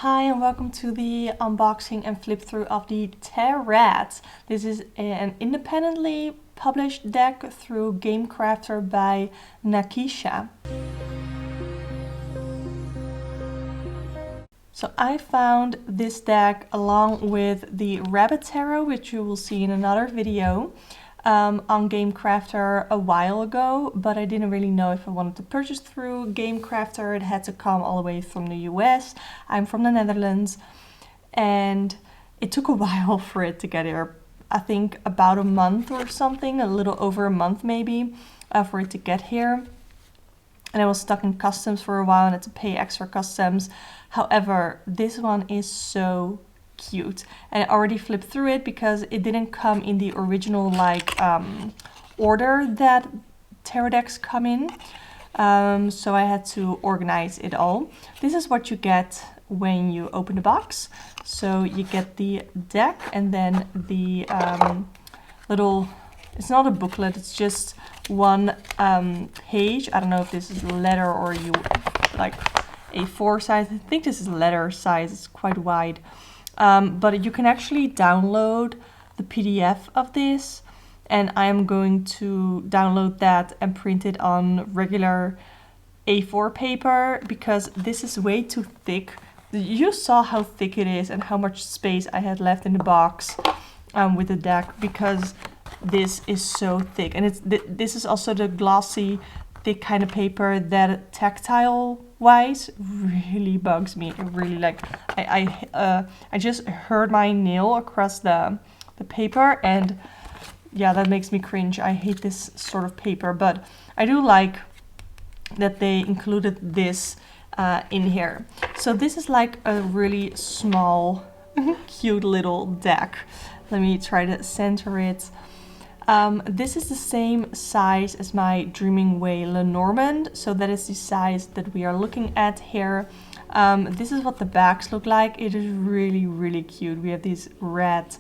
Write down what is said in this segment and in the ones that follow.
Hi and welcome to the unboxing and flip through of the TaRat. This is an independently published deck through GameCrafter by Nakisha. So I found this deck along with the Rabbit Tarot, which you will see in another video, on GameCrafter a while ago, but I didn't really know if I wanted to purchase through GameCrafter. It had to come all the way from the US. I'm from the Netherlands, and it took a while for it to get here. I think about a month or something, a little over a month maybe, for it to get here. And I was stuck in customs for a while and had to pay extra customs. However, this one is so cute, and I already flipped through it because it didn't come in the original order that tarot decks come in, so I had to organize it all. This is what you get when you open the box. So you get the deck and then the little, it's not a booklet, it's just one page. I don't know if this is letter or you like A4 size. I think this is letter size, it's quite wide. But you can actually download the PDF of this, and I am going to download that and print it on regular A4 paper because this is way too thick. You saw how thick it is and how much space I had left in the box with the deck, because this is so thick. And this is also the glossy, thick kind of paper that tactile wise really bugs me. It really, like, I just hurt my nail across the paper, and yeah, that makes me cringe. I hate this sort of paper, but I do like that they included this in here. So this is like a really small cute little deck. Let me try to center it. This is the same size as my Dreaming Way Lenormand, so that is the size that we are looking at here. This is what the backs look like. It is really, really cute. We have these red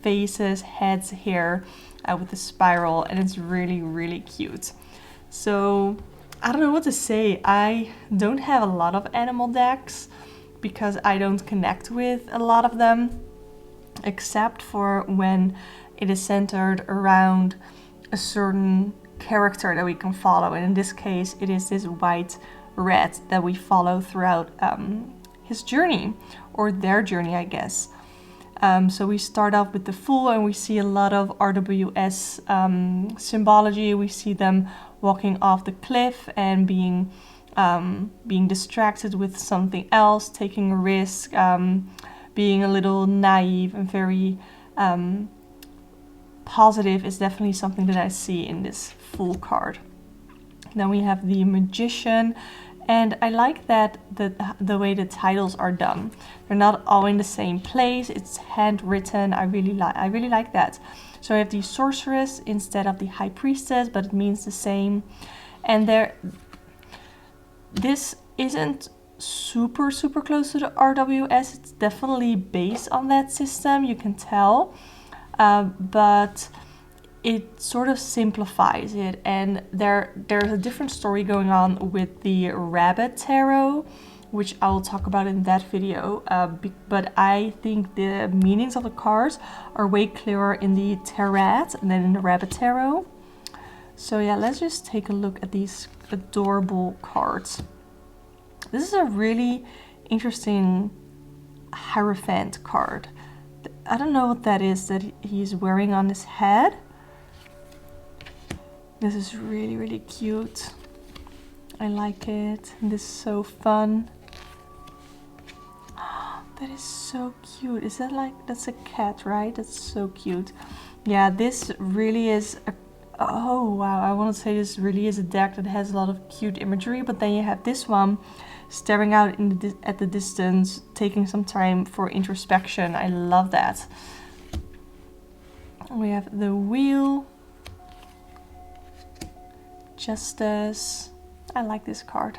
faces, heads here with the spiral, and it's really, really cute. So I don't know what to say. I don't have a lot of animal decks because I don't connect with a lot of them, except for when it is centered around a certain character that we can follow. And in this case, it is this white rat that we follow throughout his journey, or their journey, I guess. So we start off with the Fool, and we see a lot of RWS symbology. We see them walking off the cliff and being distracted with something else, taking a risk, being a little naive and very positive is definitely something that I see in this Fool card. Then we have the Magician, and I like that the way the titles are done. They're not all in the same place. It's handwritten. I really like that. So I have the Sorceress instead of the High Priestess, but it means the same. And this isn't super close to the RWS. It's definitely based on that system, you can tell. But it sort of simplifies it, and there's a different story going on with the Rabbit Tarot, which I will talk about in that video, but I think the meanings of the cards are way clearer in the TaRat than in the Rabbit Tarot. So yeah, let's just take a look at these adorable cards. This is a really interesting Hierophant card. I don't know what that is that he's wearing on his head. This is really, really cute. I like it. This is so fun. That is so cute. Is that like, that's a cat, right? That's so cute. Yeah, this really is a, oh wow, I want to say this really is a deck that has a lot of cute imagery, but then you have this one staring out in at the distance, taking some time for introspection. I love that. We have the Wheel, Justice. I like this card.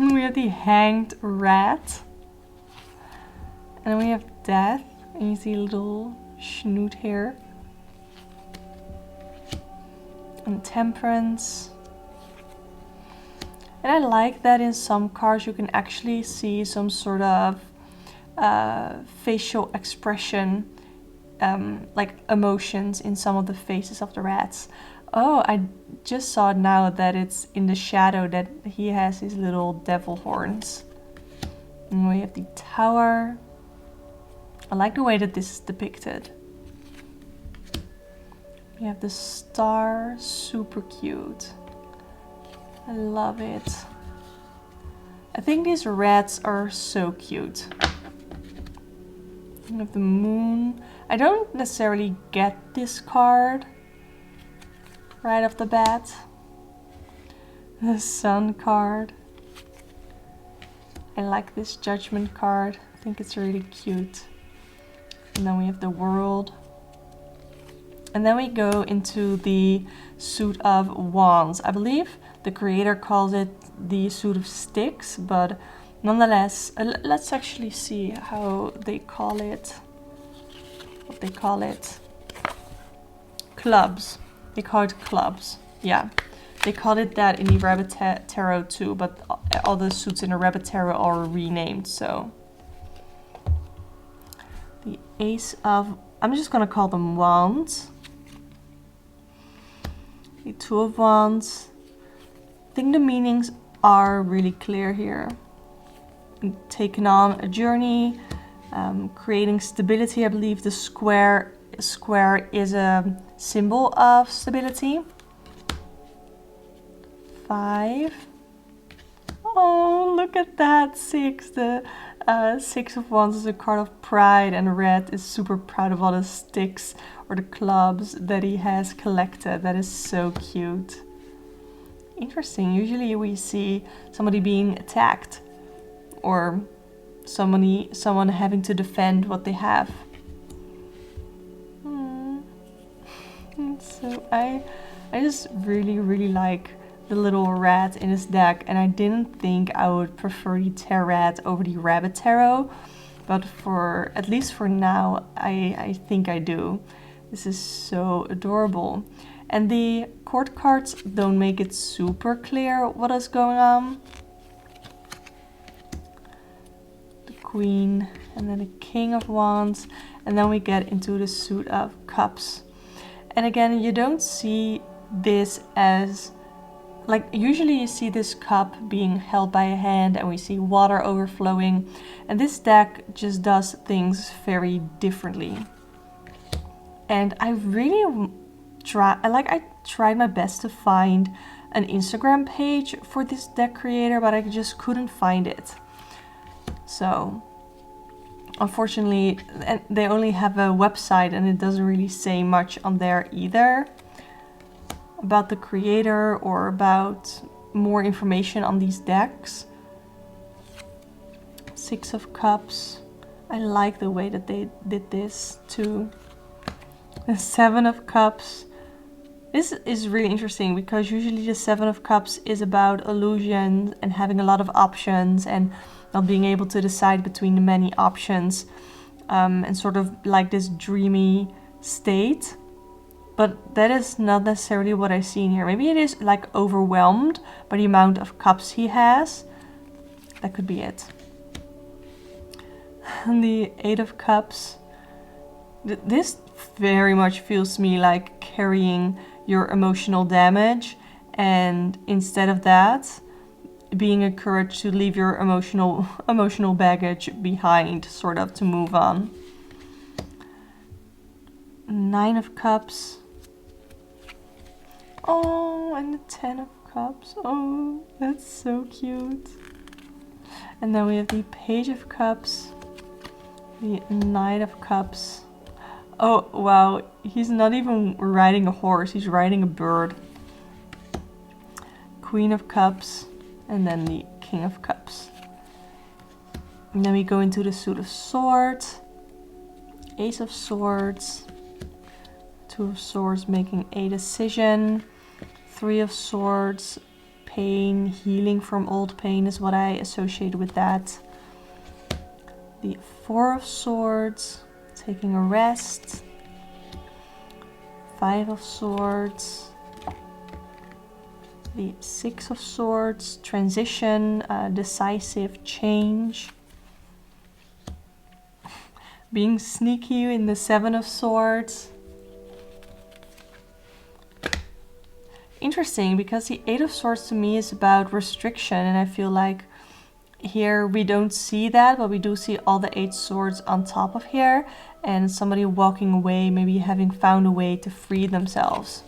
We have the Hanged Rat, and then we have Death, and you see a little snoot here, and Temperance. And I like that in some cards you can actually see some sort of facial expression, like emotions in some of the faces of the rats. Oh, I just saw now that it's in the shadow that he has his little devil horns. And we have the tower. I like the way that this is depicted. We have the star, super cute. I love it. I think these rats are so cute. We have the moon. I don't necessarily get this card right off the bat. The sun card. I like this judgment card. I think it's really cute. And then we have the world. And then we go into the suit of wands. I believe the creator calls it the suit of sticks, but nonetheless, let's actually see how they call it. What they call it. Clubs. They call it clubs. Yeah. They called it that in the Rabbit Tarot too, but all the suits in the Rabbit Tarot are renamed, so. The Ace of, I'm just gonna call them wands. The Two of Wands. I think the meanings are really clear here. Taking on a journey, creating stability. I believe the square is a symbol of stability. 5. Oh, look at that. 6. The 6 of Wands is a card of pride, and red is super proud of all the sticks or the clubs that he has collected. That is so cute. Interesting. Usually we see somebody being attacked or someone having to defend what they have. So I just really like the little rat in this deck, and I didn't think I would prefer the TaRat over the Rabbit Tarot, but for at least for now I think I do. This is so adorable. And the court cards don't make it super clear what is going on. The Queen, and then the King of Wands, and then we get into the suit of cups. And again, you don't see this as, like, usually you see this cup being held by a hand and we see water overflowing, and this deck just does things very differently. And I really I tried my best to find an Instagram page for this deck creator, but I just couldn't find it. So unfortunately, they only have a website and it doesn't really say much on there either about the creator or about more information on these decks. 6 of Cups. I like the way that they did this too. The 7 of Cups. This is really interesting because usually the 7 of Cups is about illusion and having a lot of options and not being able to decide between the many options, and sort of like this dreamy state. But that is not necessarily what I see in here. Maybe it is like overwhelmed by the amount of cups he has. That could be it. And the 8 of Cups. This very much feels to me like carrying your emotional damage, and instead of that, being encouraged to leave your emotional baggage behind, sort of, to move on. 9 of Cups. Oh, and the 10 of Cups. Oh, that's so cute. And then we have the Page of Cups, the Knight of Cups. Oh, wow, he's not even riding a horse, he's riding a bird. Queen of Cups, and then the King of Cups. And then we go into the Suit of Swords, Ace of Swords, 2 of Swords making a decision, 3 of Swords, pain, healing from old pain is what I associate with that. The 4 of Swords, taking a rest, 5 of Swords, the Six of Swords, transition, decisive change. Being sneaky in the Seven of Swords. Interesting, because the Eight of Swords to me is about restriction, and I feel like here we don't see that, but we do see all the 8 swords on top of here, and somebody walking away, maybe having found a way to free themselves.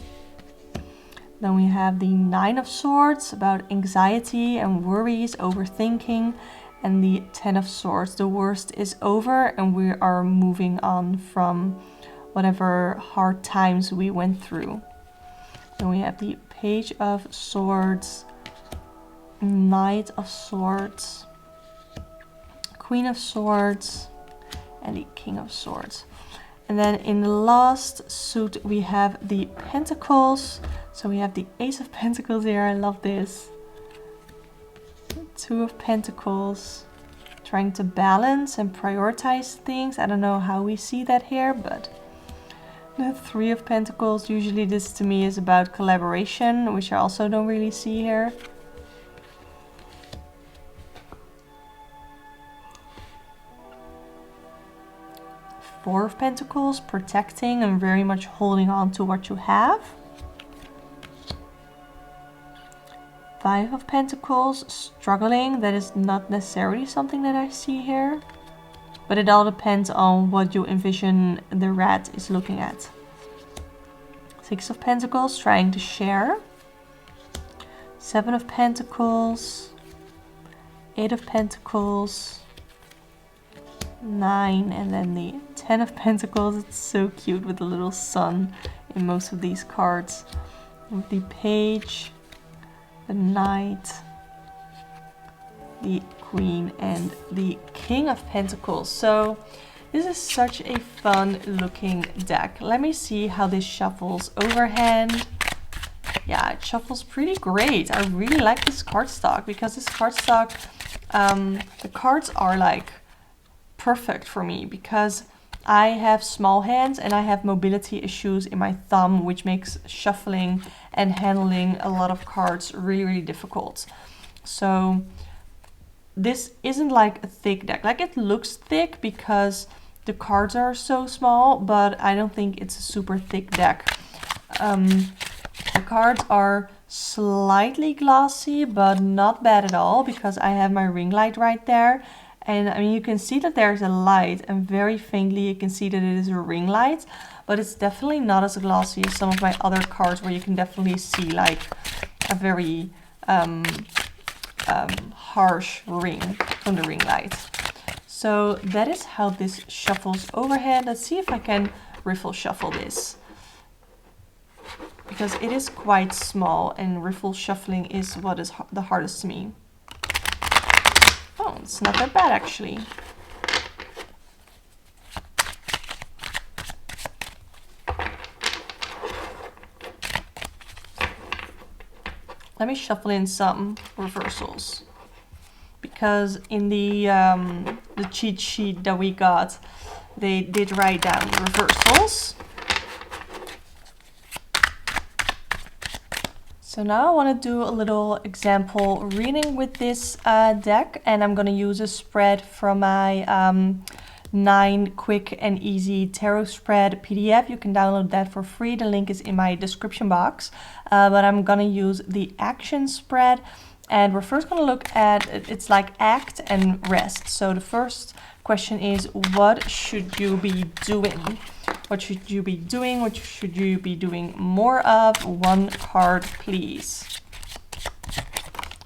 Then we have the Nine of Swords, about anxiety and worries, overthinking, and the Ten of Swords. The worst is over and we are moving on from whatever hard times we went through. Then we have the Page of Swords, Knight of Swords, Queen of Swords, and the King of Swords. And then in the last suit we have the Pentacles. So we have the Ace of Pentacles here, I love this. Two of Pentacles, trying to balance and prioritize things. I don't know how we see that here, but the Three of Pentacles, usually this to me is about collaboration, which I also don't really see here. Four of Pentacles, protecting and very much holding on to what you have. Five of Pentacles, struggling. That is not necessarily something that I see here, but it all depends on what you envision the rat is looking at. Six of Pentacles, trying to share. Seven of Pentacles, Eight of Pentacles, Nine, and then the Ten of Pentacles. It's so cute with the little sun in most of these cards. With the Page, the Knight, the Queen, and the King of Pentacles. So this is such a fun looking deck. Let me see how this shuffles overhand. Yeah, it shuffles pretty great. I really like this cardstock because this cardstock, the cards are like perfect for me because I have small hands and I have mobility issues in my thumb, which makes shuffling and handling a lot of cards really, really difficult. So this isn't like a thick deck. Like, it looks thick because the cards are so small, but I don't think it's a super thick deck. The cards are slightly glossy, but not bad at all because I have my ring light right there. And I mean, you can see that there's a light, and very faintly you can see that it is a ring light, but it's definitely not as glossy as some of my other cards where you can definitely see like a very harsh ring from the ring light. So that is how this shuffles overhand. Let's see if I can riffle shuffle this, because it is quite small and riffle shuffling is what is the hardest to me. Oh, it's not that bad actually. Let me shuffle in some reversals, because in the cheat sheet that we got, they did write down reversals. So now I want to do a little example reading with this deck, and I'm going to use a spread from my 9 quick and easy tarot spread PDF. You can download that for free. The link is in my description box. But I'm going to use the action spread, and we're first going to look at, it's like act and rest. So the first question is, what should you be doing? What should you be doing? What should you be doing more of? One card, please.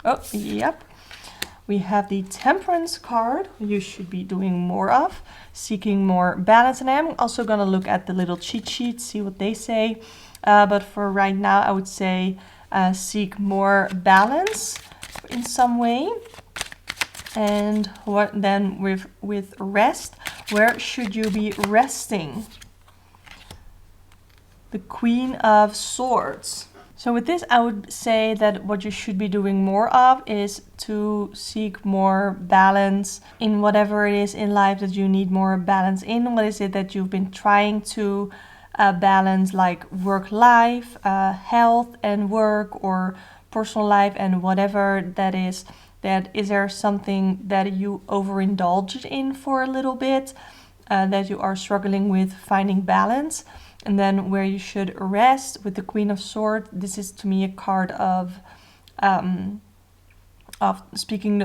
Oh, yep. We have the Temperance card. You should be doing more of. Seeking more balance. And I'm also going to look at the little cheat sheet, see what they say. But for right now, I would say seek more balance in some way. And what then with rest? Where should you be resting? The Queen of Swords. So with this, I would say that what you should be doing more of is to seek more balance in whatever it is in life that you need more balance in. What is it that you've been trying to balance, like work-life, health and work, or personal life and whatever that is there something that you overindulged in for a little bit, that you are struggling with finding balance, and then where you should rest. With the Queen of Swords, this is to me a card of speaking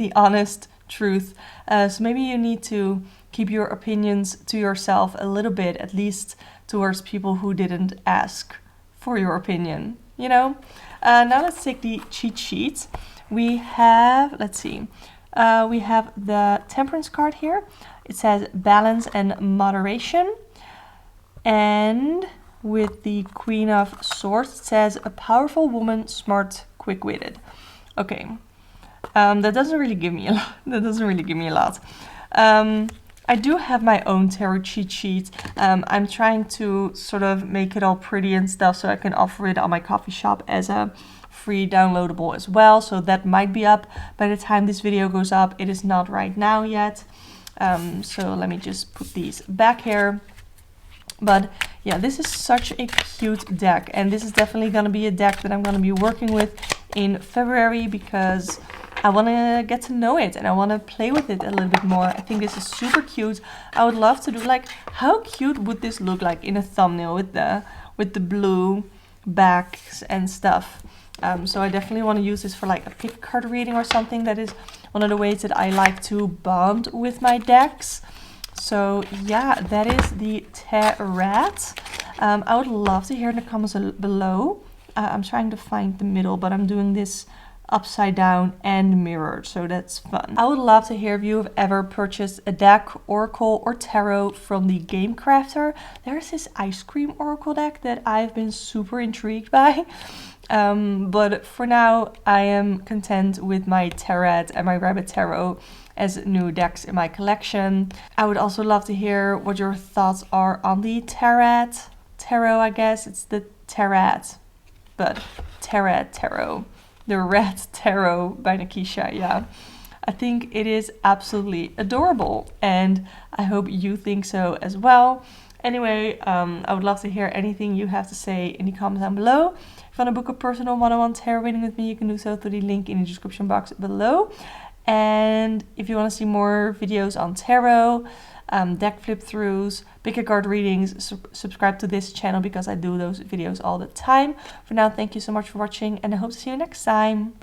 the honest truth. So maybe you need to keep your opinions to yourself a little bit, at least towards people who didn't ask for your opinion, you know? Now let's take the cheat sheet. We have, let's see, we have the Temperance card here. It says balance and moderation. And with the Queen of Swords, it says a powerful woman, smart, quick-witted. Okay, that doesn't really give me a lot. That doesn't really give me a lot. I do have my own tarot cheat sheet. I'm trying to sort of make it all pretty and stuff so I can offer it on my coffee shop as a free downloadable as well. So that might be up by the time this video goes up. It is not right now yet. So let me just put these back here. But yeah, this is such a cute deck, and this is definitely going to be a deck that I'm going to be working with in February because I want to get to know it and I want to play with it a little bit more. I think this is super cute. I would love to do, like, how cute would this look like in a thumbnail with the blue backs and stuff. So I definitely want to use this for like a pick card reading or something. That is one of the ways that I like to bond with my decks. So yeah, that is the TaRat. I would love to hear in the comments below. I'm trying to find the middle, but I'm doing this upside down and mirrored, so that's fun. I would love to hear if you have ever purchased a deck, oracle, or tarot from the TheGameCrafter. There's this ice cream oracle deck that I've been super intrigued by. But for now, I am content with my TaRat and my Rabbit Tarot as new decks in my collection. I would also love to hear what your thoughts are on the TaRat Tarot, I guess. It's the TaRat, but TaRat Tarot. The Red Tarot by Nikisha, yeah. I think it is absolutely adorable, and I hope you think so as well. Anyway, I would love to hear anything you have to say in the comments down below. If you want to book a personal one-on-one tarot reading with me, you can do so through the link in the description box below. And if you want to see more videos on tarot, deck flip-throughs, pick a card readings, subscribe to this channel because I do those videos all the time. For now, thank you so much for watching, and I hope to see you next time.